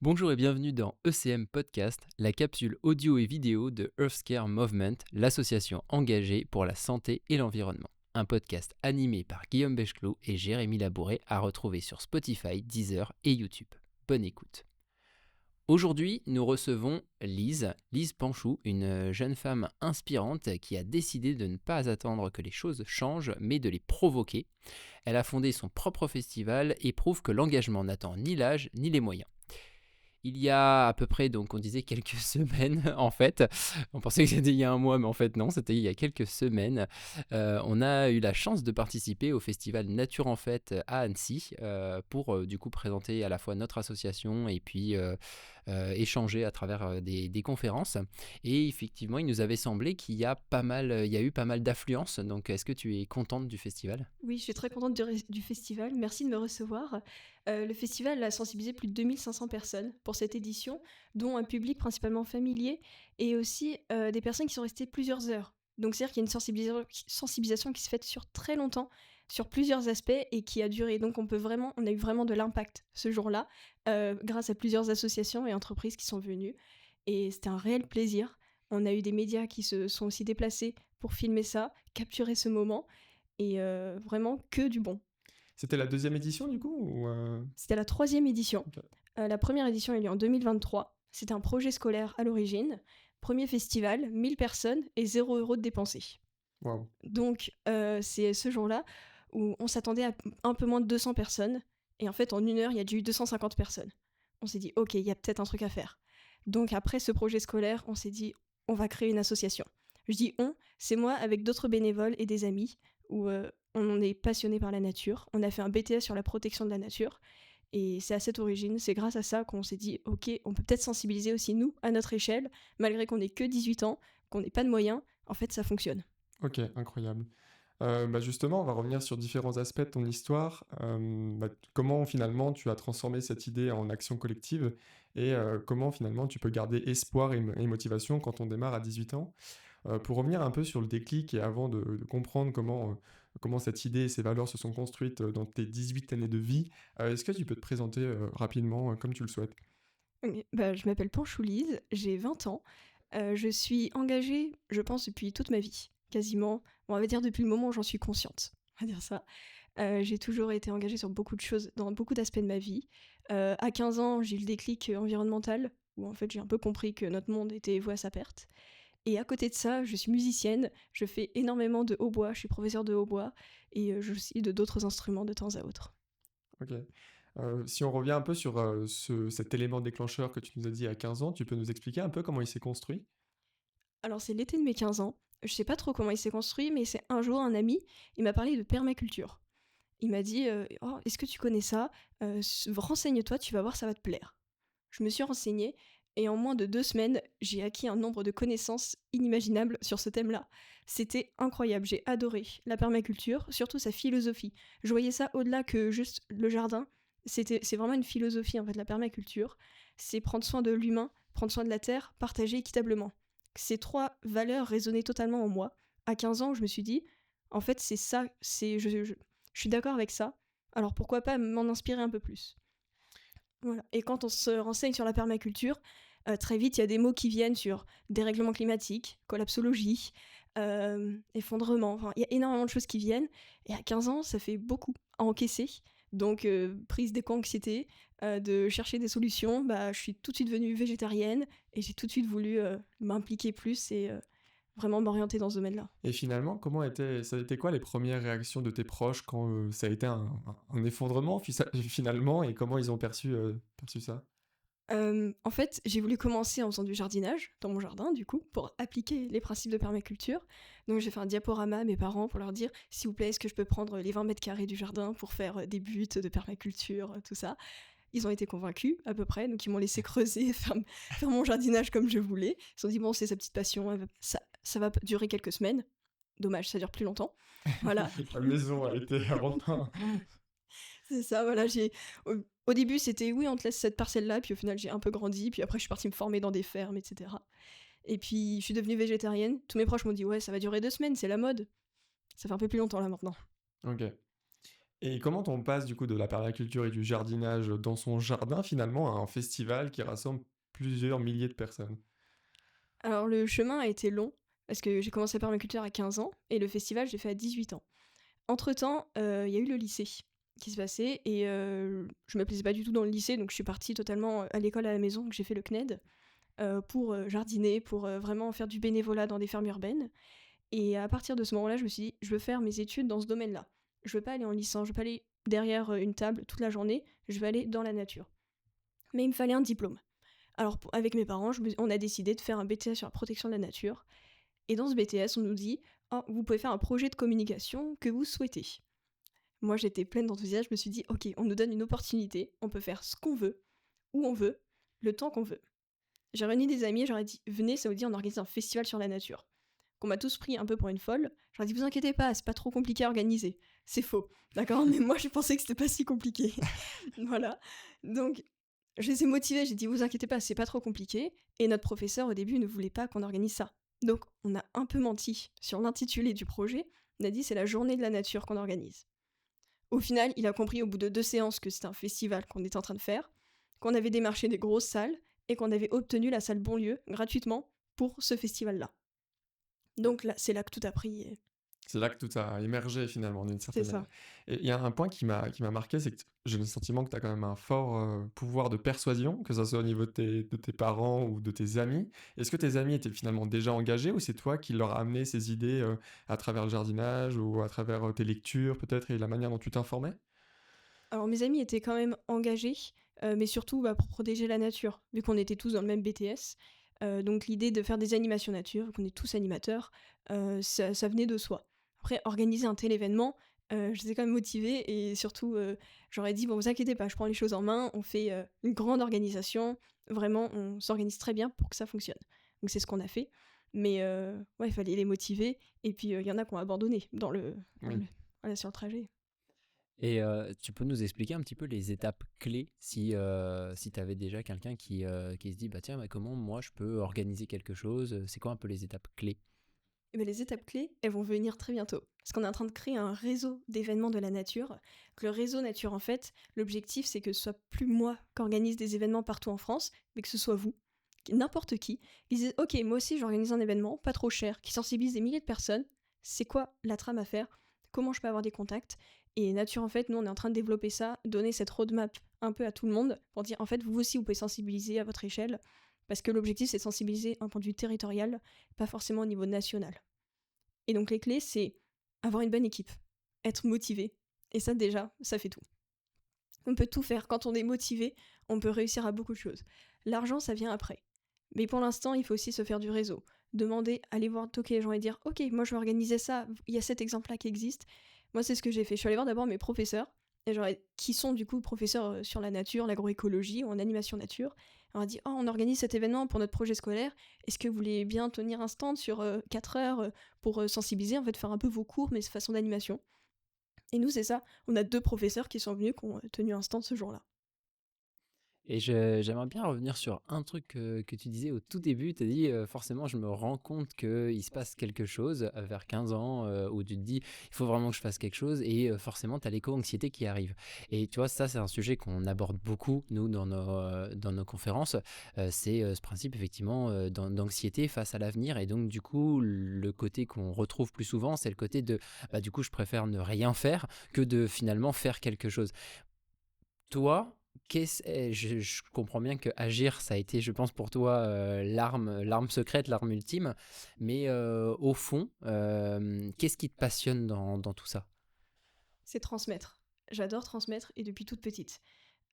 Bonjour et bienvenue dans ECM Podcast, la capsule audio et vidéo de Earthcare Movement, l'association engagée pour la santé et l'environnement. Un podcast animé par Guillaume Bechclot et Jérémy Labouret à retrouver sur Spotify, Deezer et YouTube. Bonne écoute. Aujourd'hui, nous recevons Lise Panchou, une jeune femme inspirante qui a décidé de ne pas attendre que les choses changent, mais de les provoquer. Elle a fondé son propre festival et prouve que l'engagement n'attend ni l'âge ni les moyens. Il y a à peu près, donc on disait quelques semaines en fait, on pensait que c'était il y a un mois, mais en fait non, c'était il y a quelques semaines. On a eu la chance de participer au festival Nature en Fête à Annecy pour du coup présenter à la fois notre association et puis échanger à travers des conférences. Et effectivement, il nous avait semblé qu'il y a eu pas mal d'affluence. Donc est-ce que tu es contente du festival ? Oui, je suis très contente du festival. Merci de me recevoir. Le festival a sensibilisé plus de 2500 personnes pour cette édition, dont un public principalement familier et aussi des personnes qui sont restées plusieurs heures. Donc c'est-à-dire qu'il y a une sensibilisation qui se fait sur très longtemps, sur plusieurs aspects et qui a duré. Donc on a eu vraiment de l'impact ce jour-là, grâce à plusieurs associations et entreprises qui sont venues. Et c'était un réel plaisir. On a eu des médias qui se sont aussi déplacés pour filmer ça, capturer ce moment. Et vraiment que du bon. C'était la deuxième édition du coup ou C'était la 3e édition. Ok. La première édition a eu lieu en 2023. C'était un projet scolaire à l'origine. Premier festival, 1000 personnes et 0 € de dépensés. Waouh. Donc c'est ce jour-là où on s'attendait à un peu moins de 200 personnes. Et en fait, en 1 heure, il y a déjà eu 250 personnes. On s'est dit, ok, il y a peut-être un truc à faire. Donc après ce projet scolaire, on s'est dit, on va créer une association. Je dis on, c'est moi avec d'autres bénévoles et des amis, où on est passionné par la nature. On a fait un BTS sur la protection de la nature. Et c'est à cette origine, c'est grâce à ça qu'on s'est dit, ok, on peut peut-être sensibiliser aussi nous, à notre échelle, malgré qu'on n'ait que 18 ans, qu'on n'ait pas de moyens, en fait ça fonctionne. Ok, incroyable. Justement, on va revenir sur différents aspects de ton histoire. Comment finalement tu as transformé cette idée en action collective et comment finalement tu peux garder espoir et motivation quand on démarre à 18 ans. Pour revenir un peu sur le déclic et avant de comprendre comment cette idée et ces valeurs se sont construites dans tes 18 années de vie, est-ce que tu peux te présenter rapidement comme tu le souhaites? Ok, bah, je m'appelle Panchoulise, j'ai 20 ans. Je suis engagée, je pense, depuis toute ma vie, quasiment. Bon, on va dire depuis le moment où j'en suis consciente. On va dire ça. J'ai toujours été engagée sur beaucoup de choses, dans beaucoup d'aspects de ma vie. À 15 ans, j'ai eu le déclic environnemental, où en fait j'ai un peu compris que notre monde était voué à sa perte. Et à côté de ça, je suis musicienne, je fais énormément de hautbois, je suis professeure de hautbois, et je joue aussi de d'autres instruments de temps à autre. Ok. Si on revient un peu sur cet élément déclencheur que tu nous as dit à 15 ans, tu peux nous expliquer un peu comment il s'est construit? Alors c'est l'été de mes 15 ans, je sais pas trop comment il s'est construit, mais c'est un jour un ami, il m'a parlé de permaculture. Il m'a dit «Oh, est-ce que tu connais ça? Renseigne-toi, tu vas voir, ça va te plaire». Je me suis renseignée et en moins de 2 semaines, j'ai acquis un nombre de connaissances inimaginables sur ce thème-là. C'était incroyable, j'ai adoré la permaculture, surtout sa philosophie. Je voyais ça au-delà que juste le jardin. C'est vraiment une philosophie en fait, la permaculture. C'est prendre soin de l'humain, prendre soin de la terre, partager équitablement. Ces 3 valeurs résonnaient totalement en moi. À 15 ans, je me suis dit: «En fait, c'est ça, je suis d'accord avec ça, alors pourquoi pas m'en inspirer un peu plus». Voilà. Et quand on se renseigne sur la permaculture, très vite, il y a des mots qui viennent sur dérèglement climatique, collapsologie, effondrement, enfin, il y a énormément de choses qui viennent. Et à 15 ans, ça fait beaucoup à encaisser. Donc, prise d'éco-anxiété, de chercher des solutions, bah, je suis tout de suite devenue végétarienne et j'ai tout de suite voulu m'impliquer plus et vraiment m'orienter dans ce domaine-là. Et finalement, ça a été quoi les premières réactions de tes proches quand ça a été un effondrement finalement et comment ils ont perçu ça? En fait, j'ai voulu commencer en faisant du jardinage dans mon jardin, du coup, pour appliquer les principes de permaculture. Donc j'ai fait un diaporama à mes parents pour leur dire: «S'il vous plaît, est-ce que je peux prendre les 20 mètres carrés du jardin pour faire, des buts de permaculture?» Tout ça. Ils ont été convaincus, à peu près, donc ils m'ont laissé creuser, faire mon jardinage comme je voulais. Ils se sont dit: «Bon, c'est sa petite passion, elle va ça va durer quelques semaines». Dommage, ça dure plus longtemps. Voilà. La maison a été avant. C'est ça, voilà, au début, c'était: «Oui, on te laisse cette parcelle-là», puis au final, j'ai un peu grandi, puis après je suis partie me former dans des fermes et cetera. Et puis je suis devenue végétarienne. Tous mes proches m'ont dit: «Ouais, ça va durer 2 semaines, c'est la mode». Ça fait un peu plus longtemps là maintenant. OK. Et comment on passe du coup de la permaculture et du jardinage dans son jardin finalement à un festival qui rassemble plusieurs milliers de personnes? Alors le chemin a été long, parce que j'ai commencé par ma culture à 15 ans, et le festival, j'ai fait à 18 ans. Entre-temps, il y a eu le lycée qui se passait, et je me plaisais pas du tout dans le lycée, donc je suis partie totalement à l'école à la maison, donc j'ai fait le CNED, pour jardiner, pour vraiment faire du bénévolat dans des fermes urbaines. Et à partir de ce moment-là, je me suis dit, je veux faire mes études dans ce domaine-là. Je veux pas aller en licence, je veux pas aller derrière une table toute la journée, je veux aller dans la nature. Mais il me fallait un diplôme. Alors avec mes parents, on a décidé de faire un BTS sur la protection de la nature. Et dans ce BTS, on nous dit, oh, vous pouvez faire un projet de communication que vous souhaitez. Moi, j'étais pleine d'enthousiasme, je me suis dit, ok, on nous donne une opportunité, on peut faire ce qu'on veut, où on veut, le temps qu'on veut. J'ai réuni des amis, j'aurais dit, venez, ça vous dit, on organise un festival sur la nature. Qu'on m'a tous pris un peu pour une folle. J'aurais dit, vous inquiétez pas, c'est pas trop compliqué à organiser. C'est faux, d'accord? Mais moi, je pensais que c'était pas si compliqué. Voilà. Donc, je les ai motivés, j'ai dit, vous inquiétez pas, c'est pas trop compliqué. Et notre professeur, au début, ne voulait pas qu'on organise ça. Donc, on a un peu menti sur l'intitulé du projet. On a dit, c'est la journée de la nature qu'on organise. Au final, il a compris au bout de 2 séances que c'était un festival qu'on était en train de faire, qu'on avait démarché des grosses salles et qu'on avait obtenu la salle Bonlieu gratuitement pour ce festival-là. Donc là, c'est là que tout a pris. C'est là que tout a émergé finalement d'une C'est certaine manière. ça. Et il y a un point qui m'a marqué, c'est que j'ai le sentiment que tu as quand même un fort pouvoir de persuasion, que ce soit au niveau de tes parents ou de tes amis. Est-ce que tes amis étaient finalement déjà engagés ou c'est toi qui leur as amené ces idées à travers le jardinage ou à travers tes lectures peut-être et la manière dont tu t'informais? Alors mes amis étaient quand même engagés, mais surtout pour protéger la nature, vu qu'on était tous dans le même BTS. Donc l'idée de faire des animations nature, vu qu'on est tous animateurs, ça venait de soi. Après, organiser un tel événement, j'étais quand même motivée et surtout, j'aurais dit, bon, vous inquiétez pas, je prends les choses en main, on fait une grande organisation, vraiment, on s'organise très bien pour que ça fonctionne. Donc c'est ce qu'on a fait. Mais ouais, il fallait les motiver. Et puis il y en a qui ont abandonné Oui. voilà, sur le trajet. Et tu peux nous expliquer un petit peu les étapes clés si tu avais déjà quelqu'un qui se dit bah tiens, mais comment moi je peux organiser quelque chose? C'est quoi un peu les étapes clés? Eh ben, les étapes clés, elles vont venir très bientôt. Parce qu'on est en train de créer un réseau d'événements de la nature. Donc, le réseau nature, en fait, l'objectif, c'est que ce soit plus moi qui organise des événements partout en France, mais que ce soit vous, n'importe qui disait, ok, moi aussi j'organise un événement, pas trop cher, qui sensibilise des milliers de personnes. C'est quoi la trame à faire? Comment je peux avoir des contacts? Et nature, en fait, nous, on est en train de développer ça, donner cette roadmap un peu à tout le monde, pour dire, en fait, vous aussi, vous pouvez sensibiliser à votre échelle, parce que l'objectif, c'est de sensibiliser un point de vue territorial, pas forcément au niveau national. Et donc les clés, c'est avoir une bonne équipe, être motivé. Et ça déjà, ça fait tout. On peut tout faire. Quand on est motivé, on peut réussir à beaucoup de choses. L'argent, ça vient après. Mais pour l'instant, il faut aussi se faire du réseau. Demander, aller voir, toquer les gens et dire, ok, moi je vais organiser ça, il y a cet exemple-là qui existe. Moi, c'est ce que j'ai fait. Je suis allée voir d'abord mes professeurs, et qui sont du coup professeurs sur la nature, l'agroécologie ou en animation nature. On a dit, oh, on organise cet événement pour notre projet scolaire. Est-ce que vous voulez bien tenir un stand sur 4 heures pour sensibiliser, en fait, faire un peu vos cours, mais de façon d'animation. Et nous, c'est ça. On a 2 professeurs qui sont venus, qui ont tenu un stand ce jour-là. Et j'aimerais bien revenir sur un truc que tu disais au tout début. Tu as dit forcément, je me rends compte qu'il se passe quelque chose vers 15 ans où tu te dis, il faut vraiment que je fasse quelque chose. Et forcément, tu as l'éco-anxiété qui arrive. Et tu vois, ça, c'est un sujet qu'on aborde beaucoup, nous, dans nos conférences. C'est ce principe, effectivement, d'anxiété face à l'avenir. Et donc, du coup, le côté qu'on retrouve plus souvent, c'est le côté de, bah, du coup, je préfère ne rien faire que de finalement faire quelque chose. Toi, je comprends bien que agir, ça a été, je pense, pour toi, l'arme secrète, l'arme ultime. Mais au fond, qu'est-ce qui te passionne dans tout ça? C'est transmettre. J'adore transmettre et depuis toute petite.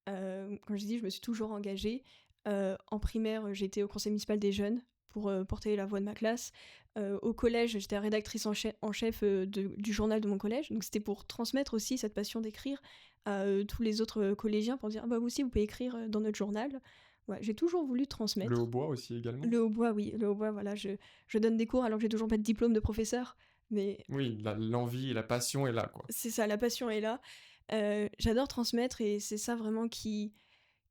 Comme je dis, je me suis toujours engagée. En primaire, j'étais au conseil municipal des jeunes pour porter la voix de ma classe. Au collège, j'étais la rédactrice en chef du journal de mon collège. Donc c'était pour transmettre aussi cette passion d'écrire à tous les autres collégiens pour dire ah bah vous aussi vous pouvez écrire dans notre journal. Ouais, j'ai toujours voulu Le transmettre. hautbois aussi également? Le hautbois, oui, le hautbois, voilà, je donne des cours alors que j'ai toujours pas de diplôme de professeur, mais Oui, l'envie et la passion est là, quoi. c'est ça, la passion est là. J'adore transmettre et c'est ça vraiment qui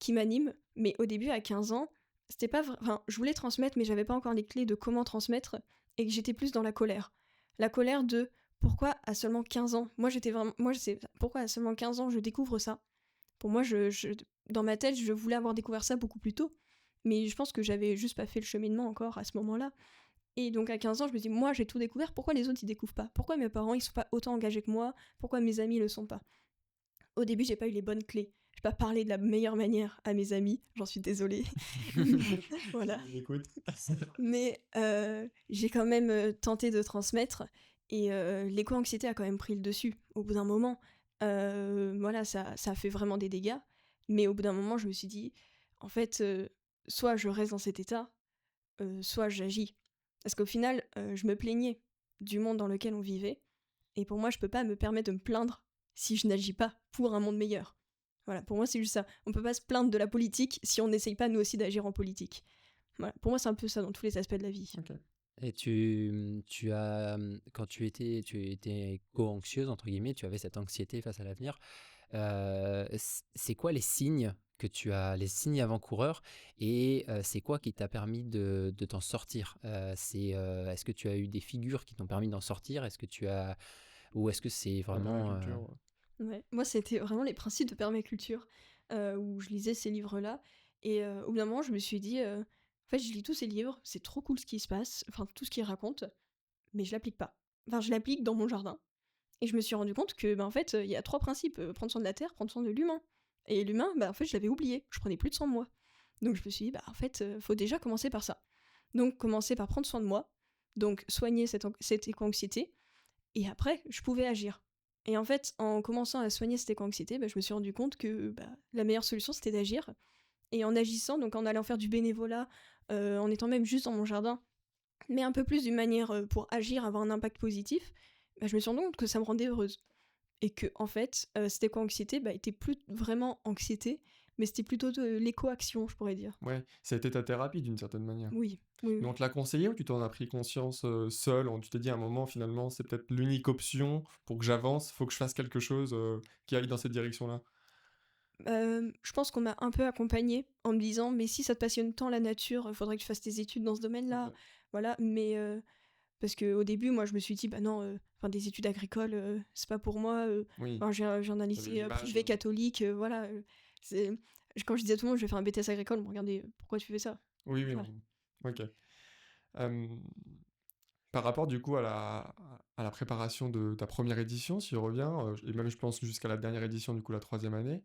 m'anime. Mais au début, à 15 ans, c'était pas enfin, je voulais transmettre, mais j'avais pas encore les clés de comment transmettre et que j'étais plus dans la colère. La colère de pourquoi à seulement 15 ans? Moi, je sais pourquoi à seulement 15 ans je découvre ça? Pour moi, dans ma tête, je voulais avoir découvert ça beaucoup plus tôt. Mais je pense que j'avais juste pas fait le cheminement encore à ce moment-là. Et donc à 15 ans, je me dis, moi j'ai tout découvert, pourquoi les autres ils découvrent pas? Pourquoi mes parents ils sont pas autant engagés que moi? Pourquoi mes amis le sont pas? Au début, j'ai pas eu les bonnes clés. J'ai pas parlé de la meilleure manière à mes amis, j'en suis désolée. Voilà. Écoute. Mais j'ai quand même tenté de transmettre et l'éco-anxiété a quand même pris le dessus au bout d'un moment. Voilà, ça a fait vraiment des dégâts. Mais au bout d'un moment, je me suis dit, en fait, soit je reste dans cet état, soit j'agis. Parce qu'au final, je me plaignais du monde dans lequel on vivait. Et pour moi, je peux pas me permettre de me plaindre si je n'agis pas pour un monde meilleur. Voilà, pour moi, c'est juste ça. On peut pas se plaindre de la politique si on n'essaye pas nous aussi d'agir en politique. Voilà, pour moi, c'est un peu ça dans tous les aspects de la vie. Ok. Et quand tu étais éco-anxieuse, entre guillemets, tu avais cette anxiété face à l'avenir. C'est quoi les signes que tu as, les signes avant-coureurs, et c'est quoi qui t'a permis de t'en sortir? Est-ce que tu as eu des figures qui t'ont permis d'en sortir? Ou est-ce que c'est La vraiment... permaculture, ouais. Ouais. Moi, c'était vraiment les principes de permaculture où je lisais ces livres-là. Et au bout d'un moment, je me suis dit, en fait, je lis tous ces livres, c'est trop cool ce qui se passe, enfin, tout ce qu'ils racontent, mais je l'applique pas. Enfin, je l'applique dans mon jardin. Et je me suis rendu compte que, en fait, il y a trois principes prendre soin de la terre, prendre soin de l'humain. Et l'humain, en fait, je l'avais oublié. Je prenais plus de soin de moi. Donc, je me suis dit, en fait, faut déjà commencer par ça. Donc, commencer par prendre soin de moi. Donc, soigner cette éco-anxiété. Et après, je pouvais agir. Et en fait, en commençant à soigner cette éco-anxiété, je me suis rendu compte que la meilleure solution, c'était d'agir. Et en agissant, donc en allant faire du bénévolat, en étant même juste dans mon jardin, mais un peu plus d'une manière pour agir, avoir un impact positif, je me suis rendu compte que ça me rendait heureuse. Et que, en fait, cette éco-anxiété était plus vraiment anxiété, mais c'était plutôt de l'éco-action, je pourrais dire. Ouais, ça a été ta thérapie d'une certaine manière. Oui, oui, Mais on oui. te l'a conseillé ou tu t'en as pris conscience seul? Tu t'es dit à un moment, finalement, c'est peut-être l'unique option pour que j'avance, faut que je fasse quelque chose qui aille dans cette direction-là. Je pense qu'on m'a un peu accompagnée en me disant: «Mais si ça te passionne tant la nature, faudrait que tu fasses tes études dans ce domaine-là». Ok. Voilà, mais parce qu'au début, moi, je me suis dit: «Bah non, enfin des études agricoles, c'est pas pour moi, Oui, enfin je viens d'un t'avais lycée, l'image. privé catholique, voilà, c'est» quand je disais à tout le monde: «Je vais faire un BTS agricole», on me regardait: «Pourquoi tu fais ça?» Oui, oui, Voilà. ok. Euh, Par rapport du coup à la préparation de ta première édition, si on revient, et même je pense jusqu'à la dernière édition, du coup la troisième année,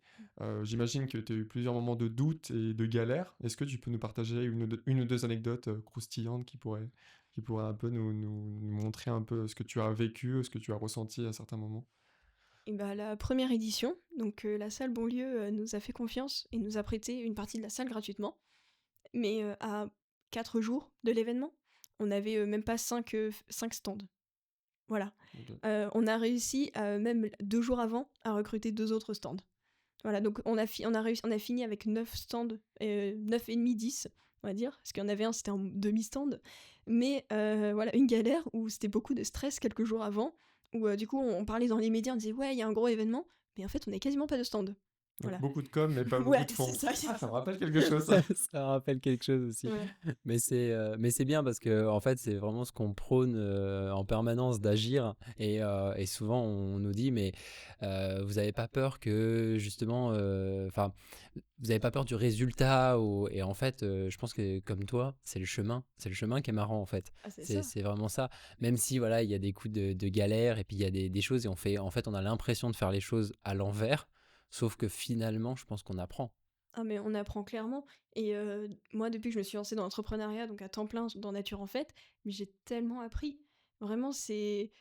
j'imagine que tu as eu plusieurs moments de doute et de galère. Est-ce que tu peux nous partager une ou deux anecdotes croustillantes qui pourraient un peu nous montrer un peu ce que tu as vécu, ce que tu as ressenti à certains moments? Et la première édition, donc la salle Bonlieu, nous a fait confiance et nous a prêté une partie de la salle gratuitement. Mais à 4 jours de l'événement, on avait même pas 5 stands. Voilà. Ok. On a réussi, même 2 jours avant, à recruter 2 autres stands. Voilà, donc on a fini avec 9 stands, 9 et demi, 10, on va dire, parce qu'il y en avait un, c'était un demi-stand. Mais voilà, une galère où c'était beaucoup de stress quelques jours avant, où du coup on parlait dans les médias, on disait: «Ouais, il y a un gros événement», mais en fait on n'avait quasiment pas de stand. Donc Voilà. beaucoup de com, mais pas beaucoup Ouais, de c'est fond. ça. Ah, ça me rappelle quelque chose, Ça, ça. ça rappelle quelque chose aussi. Ouais. Mais c'est bien parce que en fait, c'est vraiment ce qu'on prône en permanence d'agir. Et souvent, on nous dit, mais vous n'avez pas peur que justement, enfin, vous n'avez pas peur du résultat. Et en fait, je pense que comme toi, c'est le chemin. C'est le chemin qui est marrant en fait. Ah, c'est C'est ça. c'est vraiment ça. Même si voilà, il y a des coups de galère et puis il y a des choses et en fait, on a l'impression de faire les choses à l'envers. Sauf que finalement, je pense qu'on apprend. Ah mais on apprend clairement et moi depuis que je me suis lancée dans l'entrepreneuriat, donc à temps plein dans Nature en Fait, mais j'ai tellement appris. Vraiment c'est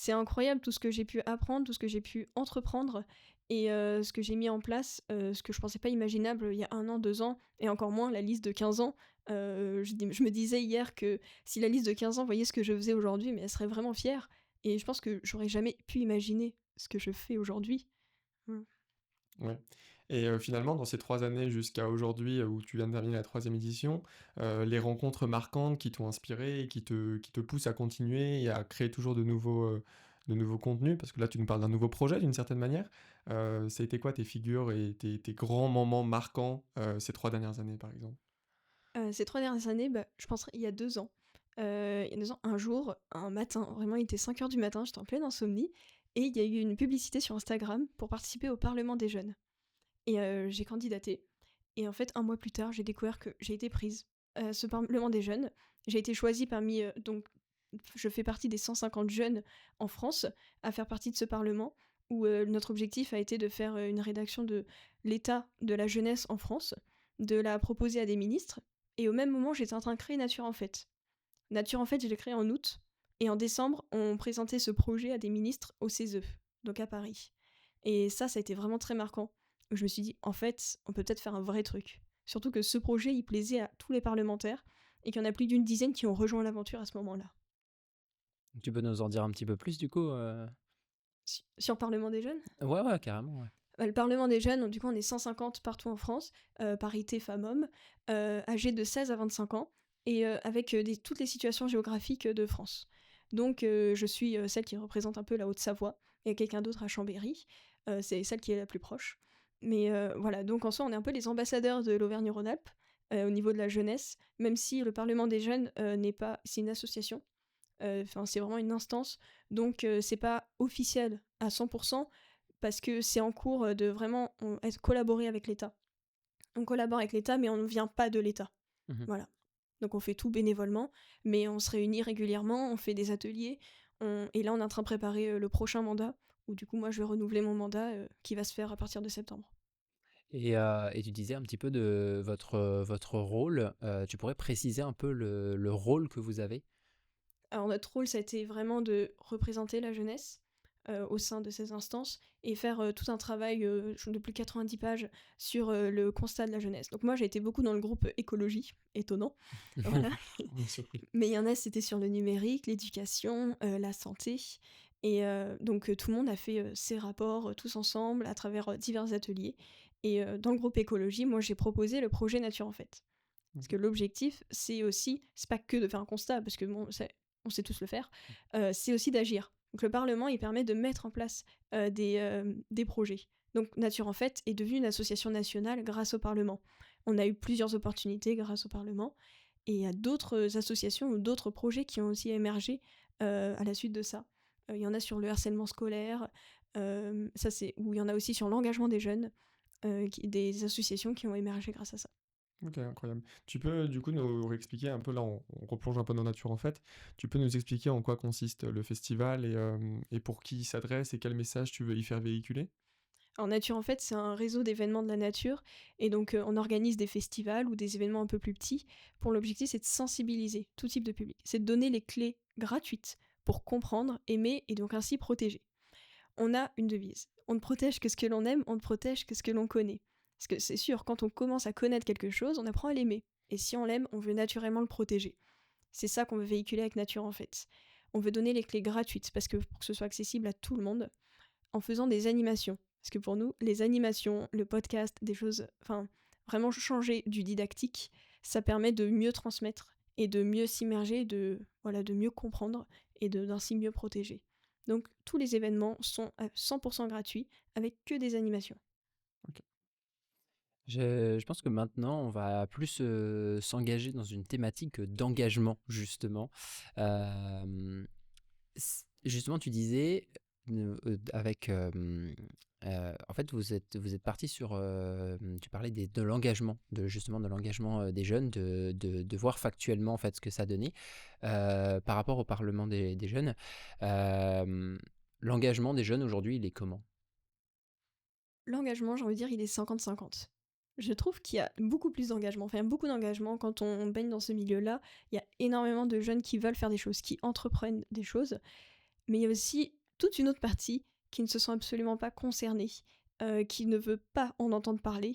incroyable tout ce que j'ai pu apprendre, tout ce que j'ai pu entreprendre et ce que j'ai mis en place, ce que je pensais pas imaginable il y a 1 an, 2 ans et encore moins la liste de 15 ans. Je me disais hier que si la liste de 15 ans voyait ce que je faisais aujourd'hui, mais elle serait vraiment fière et je pense que j'aurais jamais pu imaginer ce que je fais aujourd'hui. Mmh. Ouais. Et finalement, dans ces 3 années jusqu'à aujourd'hui, où tu viens de terminer la troisième édition, les rencontres marquantes qui t'ont inspiré et qui te poussent à continuer et à créer toujours de nouveaux contenus, parce que là, tu nous parles d'un nouveau projet d'une certaine manière. Ça a été quoi tes figures et tes grands moments marquants, ces 3 dernières années, par exemple? Ces 3 dernières années, je penserais il y a 2 ans. Il y a 2 ans, un jour, un matin, vraiment il était 5 heures du matin, j'étais en pleine insomnie et il y a eu une publicité sur Instagram pour participer au parlement des jeunes et j'ai candidaté et en fait, un mois plus tard, j'ai découvert que j'ai été prise à ce parlement des jeunes. J'ai été choisie parmi, donc je fais partie des 150 jeunes en France à faire partie de ce parlement où, notre objectif a été de faire, une rédaction de l'état de la jeunesse en France, de la proposer à des ministres et au même moment, j'étais en train de créer Nature en Fait. Nature en Fait, je l'ai créé en août et en décembre, on présentait ce projet à des ministres au CESE, donc à Paris. Et ça a été vraiment très marquant. Je me suis dit, en fait, on peut peut-être faire un vrai truc. Surtout que ce projet, il plaisait à tous les parlementaires et qu'il y en a plus d'une dizaine qui ont rejoint l'aventure à ce moment-là. Tu peux nous en dire un petit peu plus du coup Sur le Parlement des jeunes, Ouais, ouais, carrément. Ouais. le Parlement des jeunes, du coup, on est 150 partout en France, parité femmes-hommes, âgés de 16 à 25 ans, et avec toutes les situations géographiques de France. Donc, je suis celle qui représente un peu la Haute-Savoie, et quelqu'un d'autre à Chambéry, c'est celle qui est la plus proche. Mais voilà, donc en soi, on est un peu les ambassadeurs de l'Auvergne-Rhône-Alpes au niveau de la jeunesse, même si le Parlement des jeunes n'est pas, c'est une association, enfin c'est vraiment une instance, donc c'est pas officiel à 100%, parce que c'est en cours de vraiment être collaborer avec l'État. On collabore avec l'État, mais on ne vient pas de l'État. Mhm. Voilà. Donc on fait tout bénévolement, mais on se réunit régulièrement, on fait des ateliers, et là on est en train de préparer le prochain mandat, où du coup moi je vais renouveler mon mandat qui va se faire à partir de septembre. Et tu disais un petit peu de votre rôle. Tu pourrais préciser un peu le rôle que vous avez? Alors notre rôle, ça a été vraiment de représenter la jeunesse au sein de ces instances et faire tout un travail de plus de 90 pages sur le constat de la jeunesse. Donc moi, j'ai été beaucoup dans le groupe écologie, étonnant, voilà. On est surpris. Mais il y en a, c'était sur le numérique, l'éducation, la santé. Et donc tout le monde a fait ses rapports tous ensemble à travers divers ateliers. Et dans le groupe écologie, moi, j'ai proposé le projet Nature en Fait. Parce que Ok. l'objectif, c'est pas que de faire un constat, parce que bon, on sait tous le faire, c'est aussi d'agir. Donc le Parlement, il permet de mettre en place des projets. Donc Nature en Fait est devenue une association nationale grâce au Parlement. On a eu plusieurs opportunités grâce au Parlement, et il y a d'autres associations ou d'autres projets qui ont aussi émergé à la suite de ça. Il y en a sur le harcèlement scolaire, ça c'est où il y en a aussi sur l'engagement des jeunes, des associations qui ont émergé grâce à ça. Ok, incroyable. Tu peux du coup nous réexpliquer un peu, là on replonge un peu dans Nature en fait, tu peux nous expliquer en quoi consiste le festival et pour qui il s'adresse et quel message tu veux y faire véhiculer? Alors Nature en Fait, c'est un réseau d'événements de la nature et donc on organise des festivals ou des événements un peu plus petits. Pour l'objectif, c'est de sensibiliser tout type de public. C'est de donner les clés gratuites pour comprendre, aimer et donc ainsi protéger. On a une devise. On ne protège que ce que l'on aime, on ne protège que ce que l'on connaît. Parce que c'est sûr, quand on commence à connaître quelque chose, on apprend à l'aimer. Et si on l'aime, on veut naturellement le protéger. C'est ça qu'on veut véhiculer avec Nature en Fait. On veut donner les clés gratuites parce que pour que ce soit accessible à tout le monde, en faisant des animations. Parce que pour nous, les animations, le podcast, des choses, enfin, vraiment changer du didactique, ça permet de mieux transmettre et de mieux s'immerger, de mieux comprendre et d'ainsi mieux protéger. Donc tous les événements sont à 100% gratuits avec que des animations. Ok. Je pense que maintenant, on va plus s'engager dans une thématique d'engagement, justement. Justement, tu disais, avec... en fait, vous êtes parti sur... tu parlais de l'engagement, justement de l'engagement des jeunes, de voir factuellement en fait, ce que ça donnait par rapport au Parlement des jeunes. L'engagement des jeunes aujourd'hui, il est comment? L'engagement, j'ai envie de dire, il est 50-50. Je trouve qu'il y a beaucoup plus d'engagement, enfin il y a beaucoup d'engagement quand on baigne dans ce milieu-là. Il y a énormément de jeunes qui veulent faire des choses, qui entreprennent des choses, mais il y a aussi toute une autre partie qui ne se sent absolument pas concernée, qui ne veut pas en entendre parler,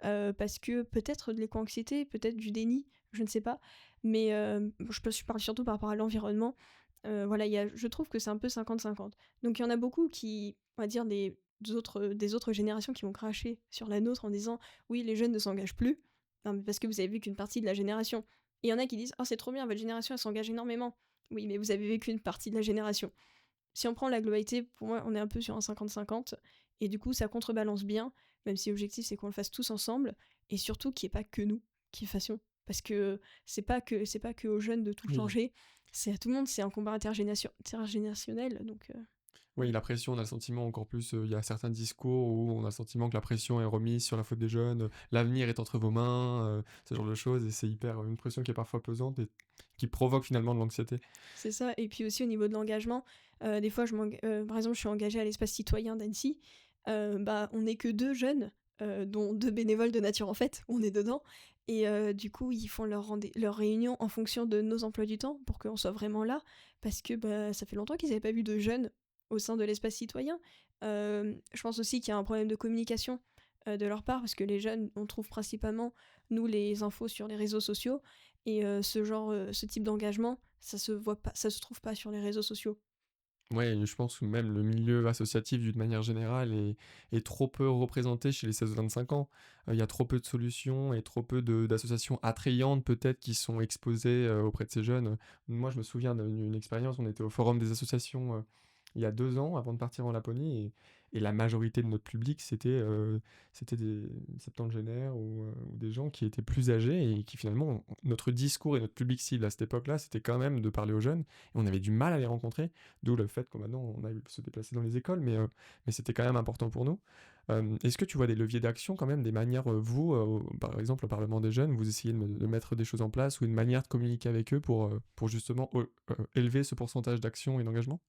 parce que peut-être de l'éco-anxiété, peut-être du déni, je ne sais pas, mais je parle surtout par rapport à l'environnement. Voilà, je trouve que c'est un peu 50-50. Donc il y en a beaucoup qui, on va dire, des autres générations qui vont cracher sur la nôtre en disant oui, les jeunes ne s'engagent plus, non, mais parce que vous avez vu qu'une partie de la génération. Et il y en a qui disent oh, c'est trop bien, votre génération elle s'engage énormément. Oui, mais vous avez vécu une partie de la génération. Si on prend la globalité, pour moi, on est un peu sur un 50-50. Et du coup, ça contrebalance bien, même si l'objectif c'est qu'on le fasse tous ensemble, et surtout qu'il n'y ait pas que nous qui le fassions. parce que c'est pas que aux jeunes de tout Oui. changer, c'est à tout le monde, c'est un combat intergénérationnel, donc Oui, la pression, on a le sentiment encore plus, il y a certains discours où on a le sentiment que la pression est remise sur la faute des jeunes, l'avenir est entre vos mains, ce genre de choses et c'est hyper, une pression qui est parfois pesante et qui provoque finalement de l'anxiété. c'est ça. Et puis aussi au niveau de l'engagement, des fois, par exemple, je suis engagée à l'espace citoyen d'Annecy. Bah, on n'est que deux jeunes, dont deux bénévoles de Nature en Fait, on est dedans. Et du coup, ils font leurs réunions en fonction de nos emplois du temps pour qu'on soit vraiment là. Parce que bah, ça fait longtemps qu'ils n'avaient pas vu de jeunes au sein de l'espace citoyen. Je pense aussi qu'il y a un problème de communication de leur part, parce que les jeunes, on trouve principalement, nous, les infos sur les réseaux sociaux. Et ce type d'engagement, ça se voit pas, ça se trouve pas sur les réseaux sociaux. Ouais, et je pense que même le milieu associatif d'une manière générale est trop peu représenté chez les 16-25 ans. Il y a trop peu de solutions et trop peu d'associations attrayantes peut-être qui sont exposées auprès de ces jeunes. Moi, je me souviens d'une expérience, on était au Forum des associations il y a 2 ans avant de partir en Laponie et la majorité de notre public, c'était des septuagénaires ou des gens qui étaient plus âgés et qui finalement, notre discours et notre public cible à cette époque-là, c'était quand même de parler aux jeunes et on avait du mal à les rencontrer. D'où le fait que maintenant on aille se déplacer dans les écoles, mais c'était quand même important pour nous. Est-ce que tu vois des leviers d'action quand même, des manières, vous, par exemple au Parlement des jeunes, vous essayez de mettre des choses en place ou une manière de communiquer avec eux pour justement élever ce pourcentage d'action et d'engagement?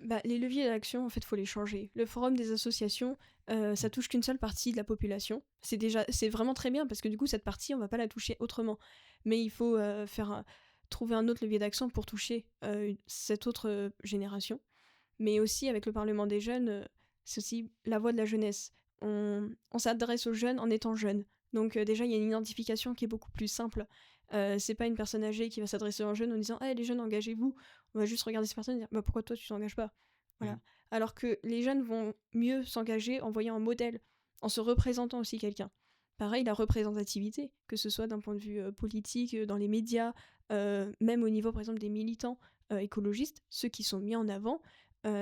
Bah, les leviers d'action, en fait, faut les changer. Le forum des associations, ça touche qu'une seule partie de la population. C'est vraiment très bien parce que du coup, cette partie, on va pas la toucher autrement. Mais il faut trouver un autre levier d'action pour toucher cette autre génération. Mais aussi avec le Parlement des jeunes, c'est aussi la voix de la jeunesse. On s'adresse aux jeunes en étant jeunes. Donc déjà, il y a une identification qui est beaucoup plus simple. C'est pas une personne âgée qui va s'adresser aux jeunes en disant «Hey les jeunes, engagez-vous». On va juste regarder cette personne et dire «Bah pourquoi toi tu t'engages pas?» Mmh. Voilà. Alors que les jeunes vont mieux s'engager en voyant un modèle, en se représentant aussi quelqu'un. Pareil, la représentativité, que ce soit d'un point de vue politique, dans les médias, même au niveau par exemple des militants écologistes, ceux qui sont mis en avant,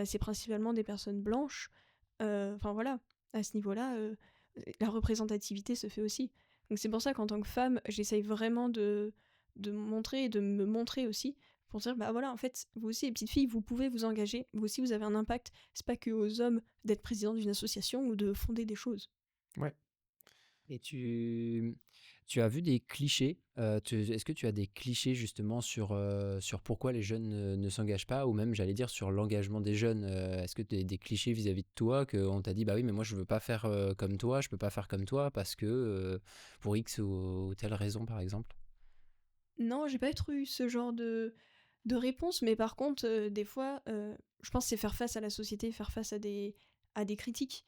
c'est principalement des personnes blanches. Enfin voilà, à ce niveau-là, la représentativité se fait aussi. Donc c'est pour ça qu'en tant que femme, j'essaye vraiment de montrer et de me montrer aussi pour dire bah voilà, en fait, vous aussi les petites filles, vous pouvez vous engager, vous aussi vous avez un impact. C'est pas que aux hommes d'être président d'une association ou de fonder des choses. Ouais. Et tu as vu des clichés, est-ce que tu as des clichés justement sur pourquoi les jeunes ne s'engagent pas? Ou même, j'allais dire, sur l'engagement des jeunes, est-ce que tu as des clichés vis-à-vis de toi qu'on t'a dit: «Bah oui, mais moi je veux pas faire, comme toi, je peux pas faire comme toi parce que, pour X ou telle raison», par exemple? Non, j'ai pas trop eu ce genre de réponse, mais par contre, des fois, je pense que c'est faire face à la société, faire face à des critiques.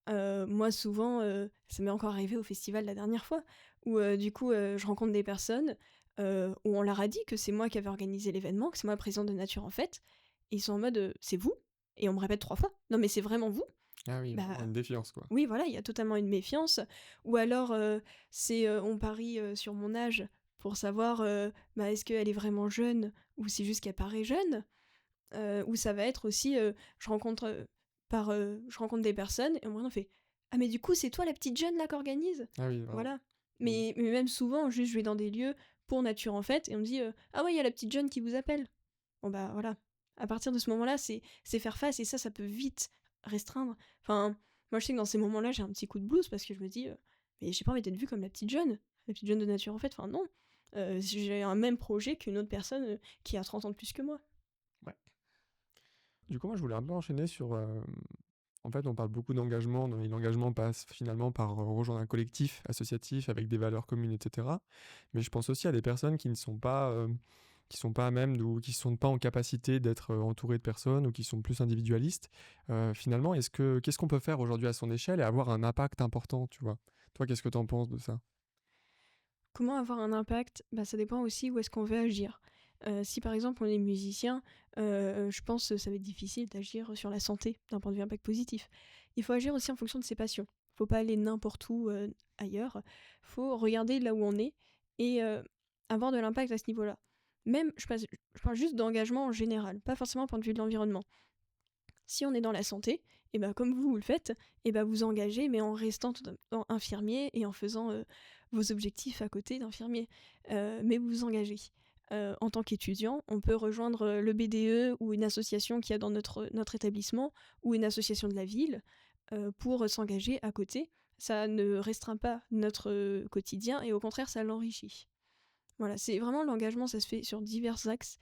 Moi, souvent, ça m'est encore arrivé au festival la dernière fois, où du coup, je rencontre des personnes où on leur a dit que c'est moi qui avais organisé l'événement, que c'est moi la présidente de Nature en Fait, et ils sont en mode c'est vous? Et on me répète 3 fois non, mais c'est vraiment vous? Ah oui, Bah vraiment une défiance, quoi. oui, voilà, il y a totalement une méfiance. Ou alors, on parie sur mon âge pour savoir bah, est-ce qu'elle est vraiment jeune ou c'est juste qu'elle paraît jeune. Ou ça va être aussi, je rencontre des personnes et on fait «Ah mais du coup c'est toi la petite jeune là qui organise?» Ah oui, vraiment. Voilà. Mmh. Mais même souvent, juste je vais dans des lieux pour Nature en Fait et on me dit «Ah ouais, il y a la petite jeune qui vous appelle». Bon bah voilà. À partir de ce moment-là, c'est faire face et ça peut vite restreindre. Enfin, moi je sais que dans ces moments-là, j'ai un petit coup de blues parce que je me dis «Mais j'ai pas envie d'être vue comme la petite jeune de Nature en Fait». Enfin non, j'ai un même projet qu'une autre personne qui a 30 ans de plus que moi. Ouais. Du coup, moi, je voulais un peu enchaîner sur, en fait, on parle beaucoup d'engagement, et l'engagement passe finalement par rejoindre un collectif associatif avec des valeurs communes, et cetera. Mais je pense aussi à des personnes qui ne sont pas, qui sont pas à même ou qui sont pas en capacité d'être, entourées de personnes ou qui sont plus individualistes. Finalement, qu'est-ce qu'on peut faire aujourd'hui à son échelle et avoir un impact important, tu vois? Toi, qu'est-ce que tu en penses de ça? Comment avoir un impact? Bah, ça dépend aussi où est-ce qu'on veut agir. Si par exemple on est musicien, je pense que ça va être difficile d'agir sur la santé d'un point de vue impact positif. Il faut agir aussi en fonction de ses passions. Faut pas aller n'importe où ailleurs. Faut regarder là où on est et avoir de l'impact à ce niveau-là. Même, je parle juste d'engagement en général, pas forcément au point de vue de l'environnement. Si on est dans la santé, et ben comme vous le faites, et ben vous engagez, mais en restant infirmier et en faisant vos objectifs à côté d'infirmier, mais vous vous engagez. En tant qu'étudiant, on peut rejoindre le BDE ou une association qu'il y a dans notre établissement ou une association de la ville pour s'engager à côté. Ça ne restreint pas notre quotidien et au contraire, ça l'enrichit. Voilà, c'est vraiment l'engagement, ça se fait sur divers axes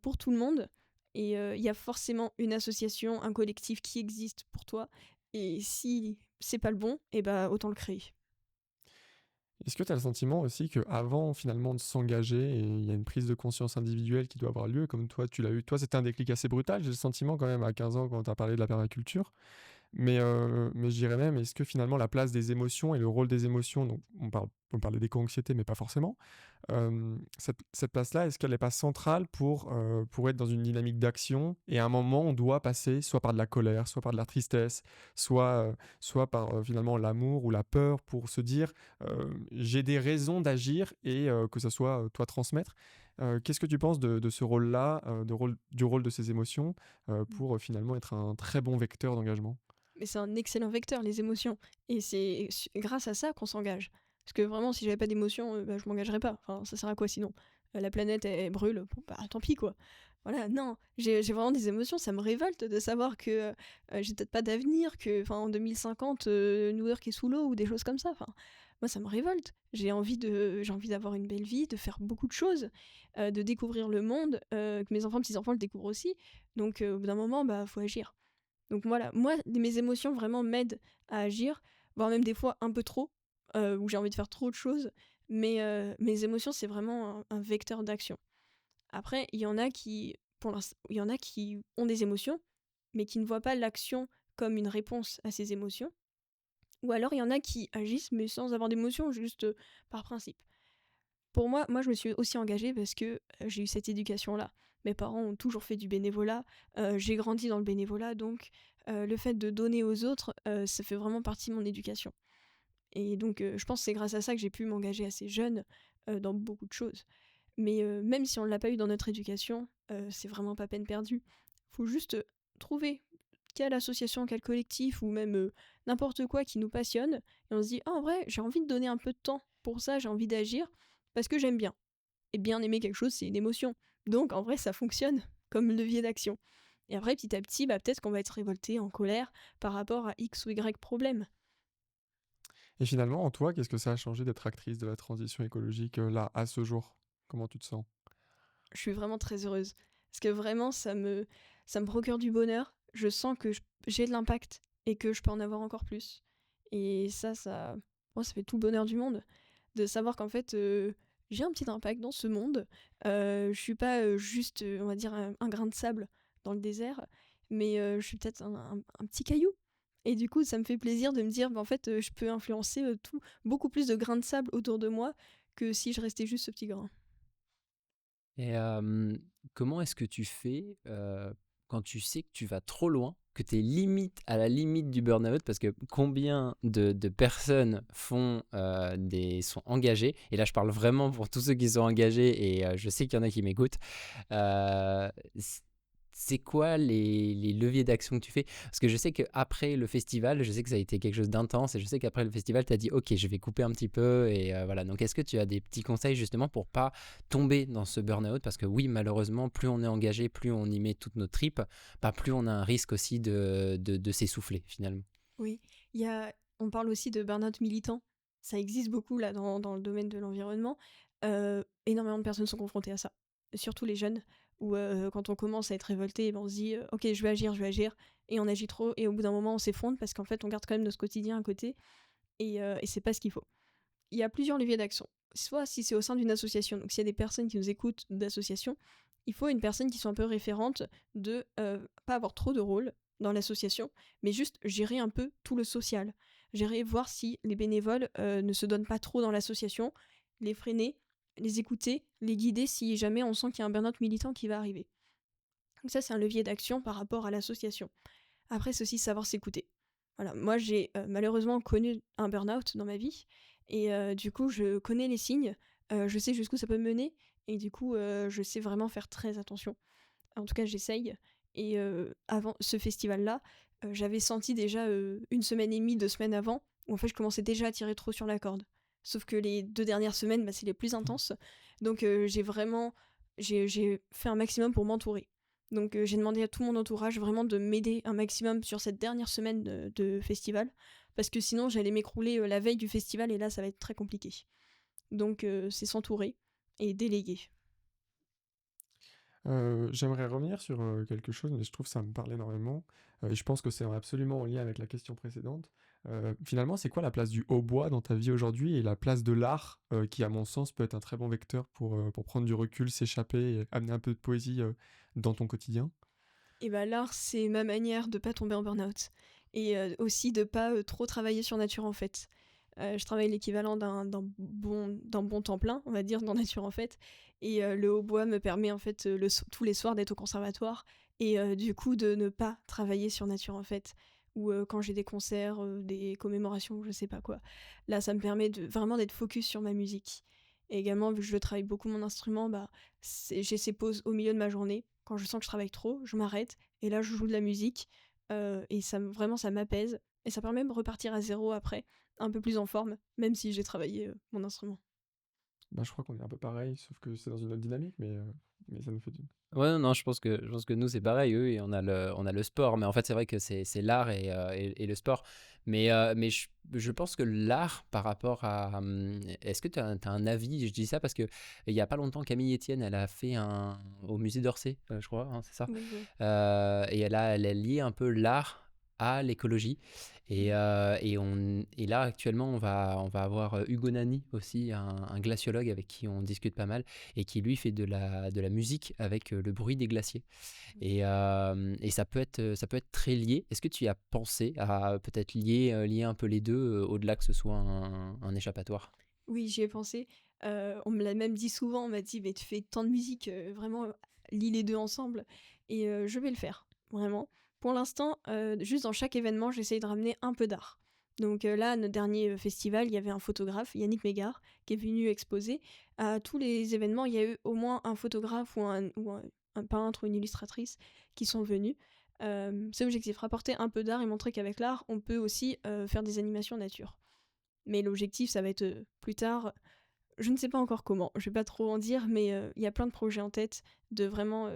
pour tout le monde. Et il y a forcément une association, un collectif qui existe pour toi. Et si c'est pas le bon, et bah autant le créer. Est-ce que tu as le sentiment aussi qu'avant finalement de s'engager, et il y a une prise de conscience individuelle qui doit avoir lieu, comme toi tu l'as eu, toi c'était un déclic assez brutal, j'ai le sentiment quand même à 15 ans quand tu as parlé de la permaculture, mais je dirais même, est-ce que finalement la place des émotions et le rôle des émotions, donc on parlait d'éco-anxiété mais pas forcément, cette place-là, est-ce qu'elle n'est pas centrale pour être dans une dynamique d'action? Et à un moment, on doit passer soit par de la colère, soit par de la tristesse, soit par finalement l'amour ou la peur pour se dire j'ai des raisons d'agir et que ça soit toi transmettre. Qu'est-ce que tu penses de ce rôle-là, du rôle de ces émotions pour finalement être un très bon vecteur d'engagement? Mais c'est un excellent vecteur, les émotions. Et c'est grâce à ça qu'on s'engage. Parce que vraiment, si j'avais pas d'émotions, bah, je m'engagerais pas. Enfin, ça sert à quoi sinon? La planète, elle brûle, bon, bah tant pis quoi. Voilà, non, j'ai vraiment des émotions, ça me révolte de savoir que j'ai peut-être pas d'avenir, que en 2050, New York est sous l'eau ou des choses comme ça. Enfin, moi, ça me révolte. J'ai envie d'avoir une belle vie, de faire beaucoup de choses, de découvrir le monde, que mes enfants, petits-enfants le découvrent aussi. Donc, au bout d'un moment, bah, faut agir. Donc voilà, moi, mes émotions vraiment m'aident à agir, voire même des fois un peu trop, où j'ai envie de faire trop de choses. Mais mes émotions, c'est vraiment un vecteur d'action. Après, il y en a qui ont des émotions, mais qui ne voient pas l'action comme une réponse à ces émotions. Ou alors, il y en a qui agissent, mais sans avoir d'émotion, juste par principe. Pour moi, je me suis aussi engagée parce que j'ai eu cette éducation-là. Mes parents ont toujours fait du bénévolat, j'ai grandi dans le bénévolat, donc le fait de donner aux autres, ça fait vraiment partie de mon éducation. Et donc je pense que c'est grâce à ça que j'ai pu m'engager assez jeune dans beaucoup de choses. Mais même si on ne l'a pas eu dans notre éducation, c'est vraiment pas peine perdue. Faut juste trouver quelle association, quel collectif ou même n'importe quoi qui nous passionne. Et on se dit, ah, en vrai, j'ai envie de donner un peu de temps pour ça, j'ai envie d'agir parce que j'aime bien. Et bien aimer quelque chose, c'est une émotion. Donc en vrai, ça fonctionne comme levier d'action. Et après, petit à petit, bah, peut-être qu'on va être révolté, en colère par rapport à X ou Y problème. Et finalement, en toi, qu'est-ce que ça a changé d'être actrice de la transition écologique là, à ce jour? Comment tu te sens? Je suis vraiment très heureuse. Parce que vraiment, ça me procure du bonheur. Je sens que j'ai de l'impact et que je peux en avoir encore plus. Et moi, ça fait tout le bonheur du monde. De savoir qu'en fait, j'ai un petit impact dans ce monde. Je suis pas juste, on va dire, un grain de sable dans le désert, mais je suis peut-être un petit caillou. Et du coup, ça me fait plaisir de me dire, bah, en fait, je peux influencer beaucoup plus de grains de sable autour de moi que si je restais juste ce petit grain. Et comment est-ce que tu fais quand tu sais que tu vas trop loin, que tu es limite à la limite du burn-out? Parce que combien de personnes sont engagées, et là je parle vraiment pour tous ceux qui sont engagés, et je sais qu'il y en a qui m'écoutent. Euh, c'est quoi les leviers d'action que tu fais? Parce que je sais qu'après le festival, je sais que ça a été quelque chose d'intense, et je sais qu'après le festival, tu as dit ok, je vais couper un petit peu, et voilà. Donc est-ce que tu as des petits conseils justement pour pas tomber dans ce burn-out? Parce que oui, malheureusement, plus on est engagé, plus on y met toutes nos tripes, bah, plus on a un risque aussi de s'essouffler finalement. Oui, on parle aussi de burn-out militant. Ça existe beaucoup là dans le domaine de l'environnement. Énormément de personnes sont confrontées à ça, surtout les jeunes, où quand on commence à être révolté, ben, on se dit ok, je vais agir, et on agit trop, et au bout d'un moment on s'effondre parce qu'en fait on garde quand même notre quotidien à côté, et c'est pas ce qu'il faut. Il y a plusieurs leviers d'action. Soit si c'est au sein d'une association, donc s'il y a des personnes qui nous écoutent d'association, il faut une personne qui soit un peu référente de pas avoir trop de rôle dans l'association, mais juste gérer un peu tout le social. Gérer, voir si les bénévoles ne se donnent pas trop dans l'association, les freiner, les écouter, les guider si jamais on sent qu'il y a un burn-out militant qui va arriver. Donc ça, c'est un levier d'action par rapport à l'association. Après, c'est aussi savoir s'écouter. Voilà, moi j'ai malheureusement connu un burn-out dans ma vie, et du coup je connais les signes, je sais jusqu'où ça peut me mener, et du coup je sais vraiment faire très attention. En tout cas j'essaye, et avant ce festival-là, j'avais senti déjà une semaine et demie, 2 semaines avant, où en fait je commençais déjà à tirer trop sur la corde. Sauf que les 2 dernières semaines, c'est les plus intenses. Donc j'ai fait un maximum pour m'entourer. Donc j'ai demandé à tout mon entourage vraiment de m'aider un maximum sur cette dernière semaine de festival, parce que sinon j'allais m'écrouler la veille du festival et là ça va être très compliqué. Donc c'est s'entourer et déléguer. J'aimerais revenir sur quelque chose, mais je trouve que ça me parle énormément. Et je pense que c'est absolument en lien avec la question précédente. Finalement, c'est quoi la place du hautbois dans ta vie aujourd'hui et la place de l'art, qui, à mon sens, peut être un très bon vecteur pour prendre du recul, s'échapper et amener un peu de poésie dans ton quotidien? Et l'art, c'est ma manière de pas tomber en burn-out et aussi de pas trop travailler sur nature en fait. Je travaille l'équivalent d'un bon temps plein, on va dire, dans nature en fait. Et le hautbois me permet en fait tous les soirs d'être au conservatoire et du coup de ne pas travailler sur nature en fait. Ou quand j'ai des concerts, des commémorations, je sais pas quoi. Là, ça me permet vraiment d'être focus sur ma musique. Et également, vu que je travaille beaucoup mon instrument, j'ai ces pauses au milieu de ma journée. Quand je sens que je travaille trop, je m'arrête et là, je joue de la musique. Et vraiment, ça m'apaise. Et ça permet de repartir à zéro après, un peu plus en forme, même si j'ai travaillé mon instrument. Bah, je crois qu'on est un peu pareil, sauf que c'est dans une autre dynamique, mais ça nous fait du Ouais, non, je pense que nous, c'est pareil, oui, on a le sport, mais en fait, c'est vrai que c'est l'art et le sport. Mais je pense que l'art, par rapport à. Est-ce que tu as un avis? Je dis ça parce que il y a pas longtemps, Camille Etienne, elle a fait au musée d'Orsay, je crois, hein, c'est ça. Oui, oui. Et elle a lié un peu l'art à l'écologie. Et, Mhm. et là, actuellement, on va avoir Hugo Nani aussi, un glaciologue avec qui on discute pas mal et qui lui fait de la musique avec le bruit des glaciers. Et ça peut être très lié. Est-ce que tu y as pensé à peut-être lier un peu les deux, au-delà que ce soit un échappatoire? Oui, j'y ai pensé. On me l'a même dit souvent, on m'a dit: «Mais tu fais tant de musique, vraiment, lie les 2 ensemble» et je vais le faire, vraiment. Pour l'instant, juste dans chaque événement, j'essaye de ramener un peu d'art. Donc là, notre dernier, festival, il y avait un photographe, Yannick Mégard, qui est venu exposer. À tous les événements, il y a eu au moins un photographe ou un peintre ou une illustratrice qui sont venus. C'est l'objectif, rapporter un peu d'art et montrer qu'avec l'art, on peut aussi, faire des animations nature. Mais l'objectif, ça va être plus tard. Je ne sais pas encore comment, je vais pas trop en dire, mais il y a plein de projets en tête de vraiment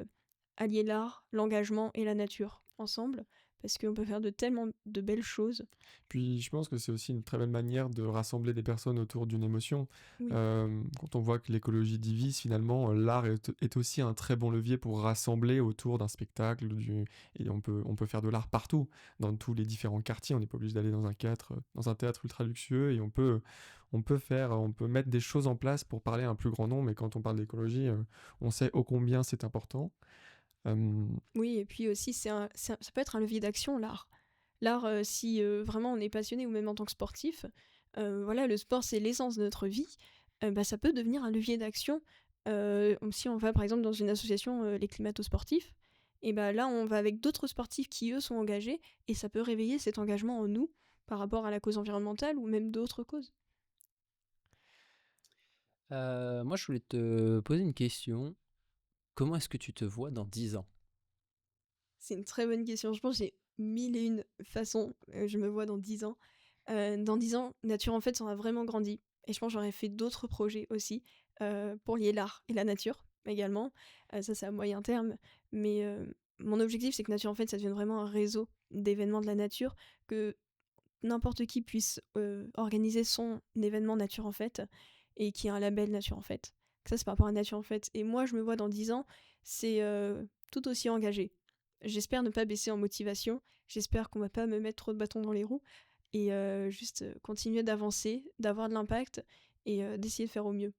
allier l'art, l'engagement et la nature ensemble, parce qu'on peut faire de tellement de belles choses. Puis je pense que c'est aussi une très belle manière de rassembler des personnes autour d'une émotion. Oui, Quand on voit que l'écologie divise, finalement, l'art est aussi un très bon levier pour rassembler autour d'un spectacle. Et on peut faire de l'art partout, dans tous les différents quartiers. On n'est pas obligé d'aller dans un théâtre ultra luxueux. Et on peut mettre des choses en place pour parler à un plus grand nombre. Et quand on parle d'écologie, on sait ô combien c'est important. Euh, oui, et puis aussi, ça peut être un levier d'action, l'art. L'art, si vraiment on est passionné, ou même en tant que sportif, voilà, le sport, c'est l'essence de notre vie, ça peut devenir un levier d'action. Si on va, par exemple, dans une association, les climato-sportifs, et là, on va avec d'autres sportifs qui, eux, sont engagés, et ça peut réveiller cet engagement en nous par rapport à la cause environnementale ou même d'autres causes. Moi, je voulais te poser une question. Comment est-ce que tu te vois dans 10 ans? C'est une très bonne question. Je pense que j'ai mille et une façons, je me vois dans 10 ans. Dans 10 ans, Nature en fait ça aura vraiment grandi et je pense que j'aurais fait d'autres projets aussi, pour lier l'art et la nature également. Ça, c'est à moyen terme, mais mon objectif, c'est que Nature en fait ça devienne vraiment un réseau d'événements de la nature, que n'importe qui puisse, organiser son événement Nature en fait et qui ait un label Nature en fait. Ça, c'est par rapport à Nature en fait et moi, je me vois dans 10 ans, c'est, tout aussi engagé. J'espère ne pas baisser en motivation, j'espère qu'on va pas me mettre trop de bâtons dans les roues et juste, continuer d'avancer, d'avoir de l'impact et d'essayer de faire au mieux.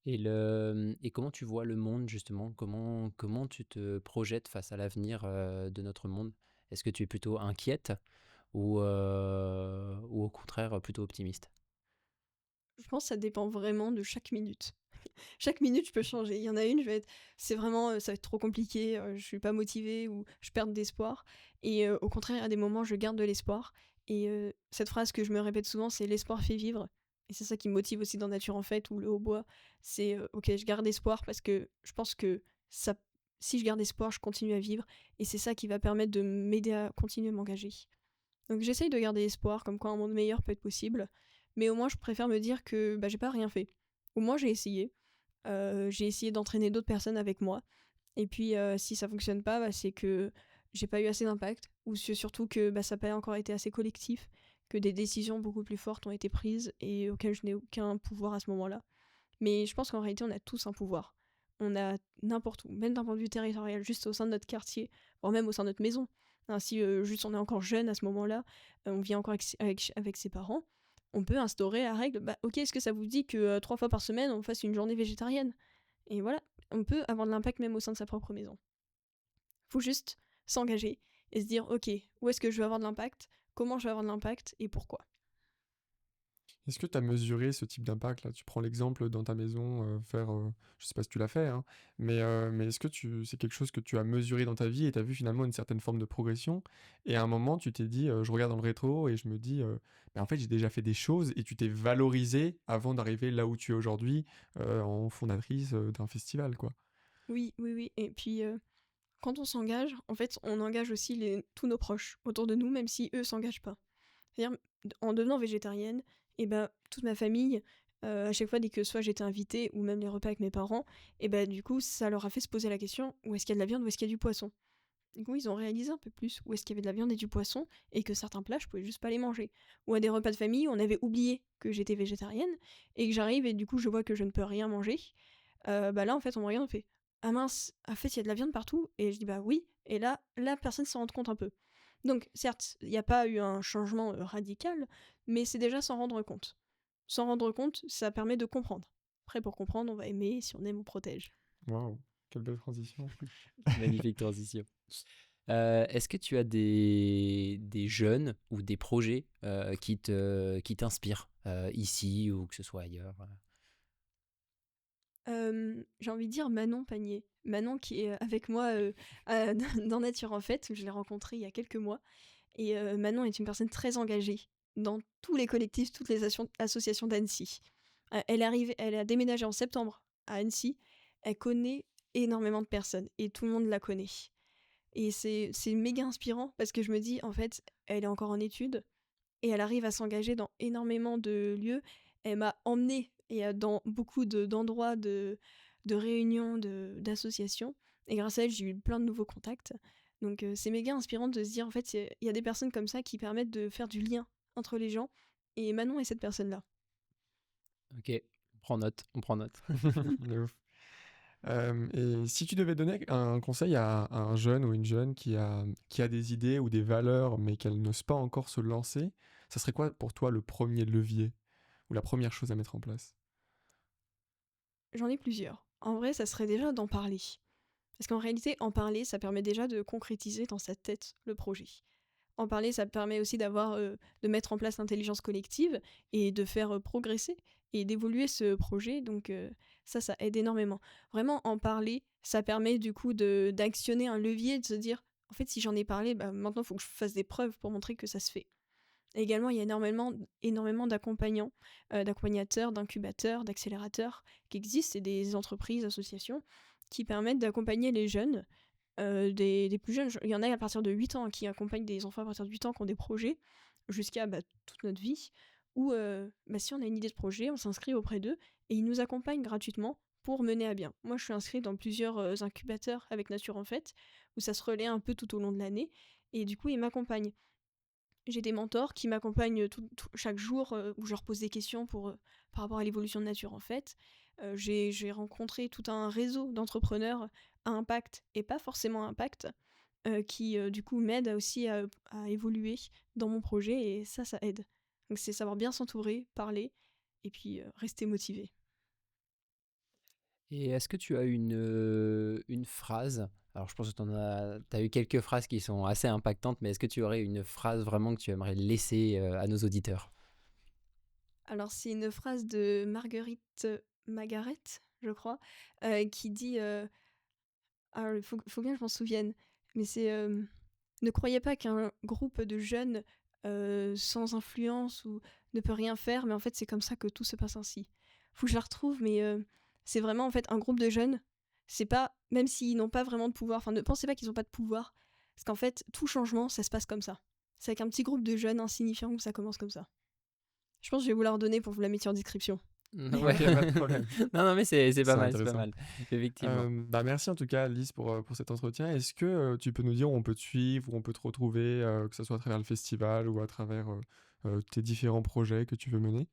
Et comment tu vois le monde justement? Comment tu te projettes face à l'avenir de notre monde? Est-ce que tu es plutôt inquiète ou au contraire plutôt optimiste? Je pense que ça dépend vraiment de chaque minute. Chaque minute, je peux changer. Il y en a une, je vais être c'est vraiment, ça va être trop compliqué, je suis pas motivée ou je perds d'espoir et au contraire, à des moments, je garde de l'espoir et cette phrase que je me répète souvent, c'est: «L'espoir fait vivre» et c'est ça qui me motive aussi dans Nature en fait ou le hautbois. C'est, OK, je garde espoir parce que je pense que ça si je garde espoir, je continue à vivre et c'est ça qui va permettre de m'aider à continuer à m'engager. Donc j'essaye de garder espoir comme quoi un monde meilleur peut être possible, mais au moins je préfère me dire que j'ai pas rien fait. Au moins j'ai essayé d'entraîner d'autres personnes avec moi, et puis si ça fonctionne pas, c'est que j'ai pas eu assez d'impact, ou c'est surtout que ça n'a pas encore été assez collectif, que des décisions beaucoup plus fortes ont été prises et auxquelles je n'ai aucun pouvoir à ce moment-là. Mais je pense qu'en réalité, on a tous un pouvoir. On a n'importe où, même d'un point de vue territorial, juste au sein de notre quartier, voire même au sein de notre maison. Si juste on est encore jeune à ce moment-là, on vit encore avec ses parents, on peut instaurer la règle, ok, est-ce que ça vous dit que 3 fois par semaine, on fasse une journée végétarienne? Et voilà, on peut avoir de l'impact même au sein de sa propre maison. Faut juste s'engager et se dire, ok, où est-ce que je vais avoir de l'impact? Comment je vais avoir de l'impact? Et pourquoi? Est-ce que tu as mesuré ce type d'impact là? Tu prends l'exemple dans ta maison, je sais pas si tu l'as fait, hein, mais est-ce que c'est quelque chose que tu as mesuré dans ta vie et tu as vu finalement une certaine forme de progression? Et à un moment, tu t'es dit, je regarde dans le rétro et je me dis, «Mais en fait, j'ai déjà fait des choses» et tu t'es valorisée avant d'arriver là où tu es aujourd'hui, en fondatrice, d'un festival, quoi? Oui, oui, oui. Et puis, quand on s'engage, en fait, on engage aussi tous nos proches autour de nous, même si eux s'engagent pas. C'est-à-dire, en devenant végétarienne, toute ma famille, à chaque fois, dès que soit j'étais invitée, ou même les repas avec mes parents, du coup, ça leur a fait se poser la question, où est-ce qu'il y a de la viande, où est-ce qu'il y a du poisson? Du coup, ils ont réalisé un peu plus où est-ce qu'il y avait de la viande et du poisson, et que certains plats, je pouvais juste pas les manger. Ou à des repas de famille, on avait oublié que j'étais végétarienne, et que j'arrive, et du coup, je vois que je ne peux rien manger. Là, en fait, on me regarde, on fait «Ah mince, en fait, il y a de la viande partout?» Et je dis «Bah oui», et là, la personne s'en rend compte un peu. Donc, certes, il n'y a pas eu un changement radical, mais c'est déjà s'en rendre compte. S'en rendre compte, ça permet de comprendre. Après, pour comprendre, on va aimer, si on aime, on protège. Waouh, quelle belle transition. Magnifique transition. Est-ce que tu as des jeunes ou des projets qui t'inspirent ici ou que ce soit ailleurs? J'ai envie de dire Manon Panier. Manon qui est avec moi dans Nature en Fête, où je l'ai rencontrée il y a quelques mois. Et Manon est une personne très engagée dans tous les collectifs, toutes les associations d'Annecy. Elle a déménagé en septembre à Annecy. Elle connaît énormément de personnes et tout le monde la connaît. Et c'est méga inspirant parce que je me dis, en fait, elle est encore en études et elle arrive à s'engager dans énormément de lieux. Elle m'a emmenée dans beaucoup d'endroits de réunions, d'associations. Et grâce à elle, j'ai eu plein de nouveaux contacts. Donc c'est méga inspirant de se dire, en fait, il y a des personnes comme ça qui permettent de faire du lien entre les gens. Et Manon est cette personne-là. Ok, on prend note. De ouf. Et si tu devais donner un conseil à un jeune ou une jeune qui a des idées ou des valeurs, mais qu'elle n'ose pas encore se lancer, ça serait quoi pour toi le premier levier ou la première chose à mettre en place? J'en ai plusieurs. En vrai, ça serait déjà d'en parler. Parce qu'en réalité, en parler, ça permet déjà de concrétiser dans sa tête le projet. En parler, ça permet aussi de mettre en place l'intelligence collective et de faire progresser et d'évoluer ce projet. Donc ça aide énormément. Vraiment, en parler, ça permet du coup d'actionner un levier, de se dire, en fait, si j'en ai parlé, maintenant, il faut que je fasse des preuves pour montrer que ça se fait. Et également, il y a énormément d'accompagnants, d'accompagnateurs, d'incubateurs, d'accélérateurs qui existent, c'est des entreprises, associations, qui permettent d'accompagner les jeunes, des plus jeunes. Il y en a à partir de 8 ans qui accompagnent des enfants à partir de 8 ans qui ont des projets, jusqu'à toute notre vie, où si on a une idée de projet, on s'inscrit auprès d'eux et ils nous accompagnent gratuitement pour mener à bien. Moi, je suis inscrite dans plusieurs incubateurs avec Nature en Fête, où ça se relaie un peu tout au long de l'année, et du coup, ils m'accompagnent. J'ai des mentors qui m'accompagnent chaque jour, où je leur pose des questions par rapport à l'évolution de Nature en Fait. J'ai rencontré tout un réseau d'entrepreneurs à impact et pas forcément à impact, qui du coup m'aident aussi à évoluer dans mon projet, et ça aide. Donc c'est savoir bien s'entourer, parler et puis rester motivé. Et est-ce que tu as une phrase? Alors je pense que tu as eu quelques phrases qui sont assez impactantes, mais est-ce que tu aurais une phrase vraiment que tu aimerais laisser à nos auditeurs? Alors c'est une phrase de Marguerite Magaret, je crois, qui dit il faut bien que je m'en souvienne, mais c'est ne croyez pas qu'un groupe de jeunes sans influence ou ne peut rien faire, mais en fait c'est comme ça que tout se passe ainsi. Faut que je la retrouve, mais c'est vraiment en fait un groupe de jeunes. C'est pas, même s'ils n'ont pas vraiment de pouvoir, enfin ne pensez pas qu'ils n'ont pas de pouvoir, parce qu'en fait tout changement ça se passe comme ça. C'est avec un petit groupe de jeunes insignifiants que ça commence comme ça. Je pense que je vais vous la redonner pour que vous la mettiez en description. Ouais. Ok, pas de problème. Non, mais c'est C'est pas mal, intéressant. effectivement. Bah, merci en tout cas, Lise, pour cet entretien. Est-ce que tu peux nous dire où on peut te suivre, où on peut te retrouver, que ce soit à travers le festival ou à travers tes différents projets que tu veux mener?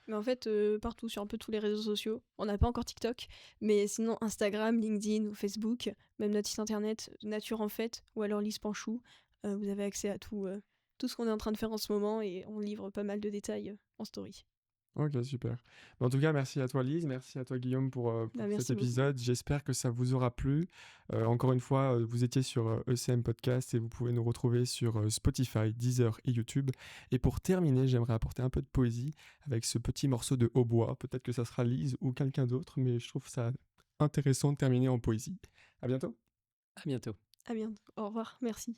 Mais en fait, partout, sur un peu tous les réseaux sociaux. On n'a pas encore TikTok, mais sinon Instagram, LinkedIn ou Facebook, même notre site internet Nature en Fait, ou alors Lise Panchou. Vous avez accès à tout ce qu'on est en train de faire en ce moment et on livre pas mal de détails en story. Ok, super. Bah, en tout cas, merci à toi, Lise. Merci à toi, Guillaume, Bah, pour cet merci beaucoup. épisode. J'espère que ça vous aura plu. Encore une fois, vous étiez sur ECM Podcast et vous pouvez nous retrouver sur Spotify, Deezer et YouTube. Et pour terminer, j'aimerais apporter un peu de poésie avec ce petit morceau de hautbois. Peut-être que ça sera Lise ou quelqu'un d'autre, mais je trouve ça intéressant de terminer en poésie. À bientôt. À bientôt. À bientôt. Au revoir. Merci.